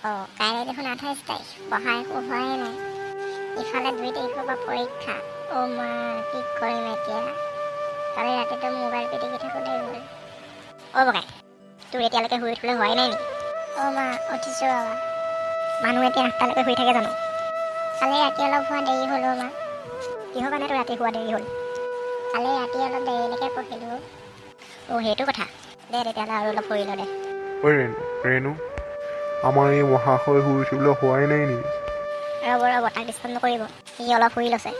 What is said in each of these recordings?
কাইলৈ দেখোন 28 তাৰিখ পঢ়া একো হোৱাই নাই ইফালে 2 তাৰিখৰ পৰা পৰীক্ষা মা কি কৰিম এতিয়া কালি ৰাতিটো মোবাইল পিটিকি থাকোঁতে গ'ল বগাই তোৰ এতিয়ালৈকে শুই উঠিবলৈ হোৱাই নাই নেকি মা উঠিছোঁ বাবা মানুহ এতিয়া 8টালৈকে শুই থাকে জানো কালি ৰাতি অলপ শুৱা দেৰি হ'ল মা কিহৰ কাৰণে তোৰ ৰাতি শুৱা দেৰি হ'ল কালি ৰাতি অলপ দেৰিলৈকে পঢ়িলোঁ সেইটো কথা দে তেতিয়াহ'লে আৰু অলপ পঢ়িলোঁ দে ঐ ৰেণু আমাৰ এই মহাশয় শুই উঠিবলৈ হোৱাই নাই নেকি ৰ'ব তাক ডিষ্টাৰ্ব নকৰিব সি অলপ শুই লৈছে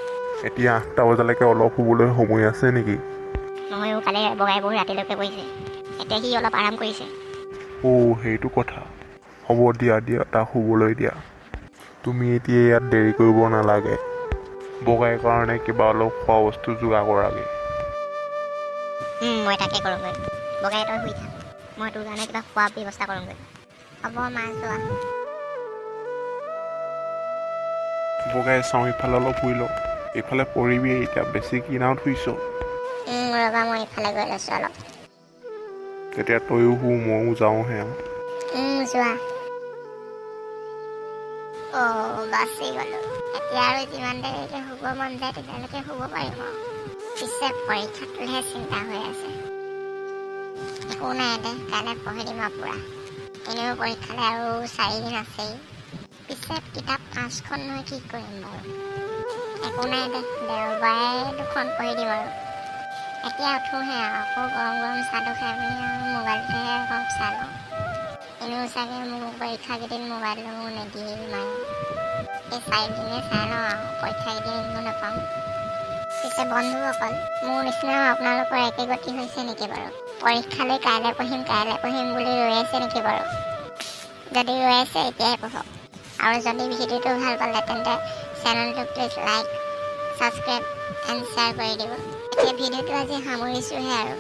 এতিয়া 8টা বজালৈকে অলপ শুবলৈ সময় আছে নেকি ময়ো কালি বগাই বহু ৰাতিলৈকে পঢ়িছে এতিয়া সি অলপ আৰাম কৰিছে সেইটো কথা হ'ব দিয়া তাক শুবলৈ দিয়া তুমি এতিয়া ইয়াত দেৰি কৰিব নালাগে বগাই কাৰণে কিবা অলপ খোৱা বস্তু যোগাৰ কৰাগৈ মই তাকে কৰোঁগৈ বগাই তই শুই থাক মই তোৰ কাৰণে কিবা খোৱা ব্যৱস্থা কৰোঁগৈ হ'ব মা যোৱা বগাই চাওঁ ইফালে অলপ শুই লওঁ এইফালে পৰিবি এতিয়া বেছি কিনাৰত শুইছ ৰ'বা মই ইফালে গৈ লৈছোঁ অলপ তেতিয়া তয়ো শু ময়ো যাওঁহে যোৱা বাচি গ'লোঁ এতিয়া আৰু যিমান দেৰিলৈকে শুব মন যায় তেতিয়ালৈকে শুব পাৰিম পিছে পৰীক্ষাটোহে চিন্তা হৈ আছে একো নাই দে কাইলৈ পঢ়ি দিম পুৰা এনেও পৰীক্ষালৈ আৰু 4 দিন আছেই পিছে কিতাপ 5খন নহয় কি কৰিম বাৰু একো নাই দে দেওবাৰে 2খন পঢ়ি দিম আৰু এতিয়া উঠোহে আকৌ গৰম চাহটো খাই পিনি আৰু মোবাইলটোহে অলপ চাই লওঁ এনেও চাগে মোক পৰীক্ষাকেইদিন মোবাইলটো নিদিয়েই মায়ে এই 4 দিনে চাই লওঁ আৰু পৰীক্ষাকেইদিন একো নাপাওঁ পিছে বন্ধুসকল মোৰ নিচিনা আপোনালোকৰ একে গতি হৈছে নেকি বাৰু পৰীক্ষালৈ কাইলৈ পঢ়িম বুলি ৰৈ আছে নেকি বাৰু যদি ৰৈ আছে এতিয়াই পঢ়ক আৰু যদি ভিডিঅ'টো ভাল পালে তেন্তে চেনেলটো please like subscribe and share কৰি দিব এতিয়া ভিডিঅ'টো আজি সামৰিছোঁহে আৰু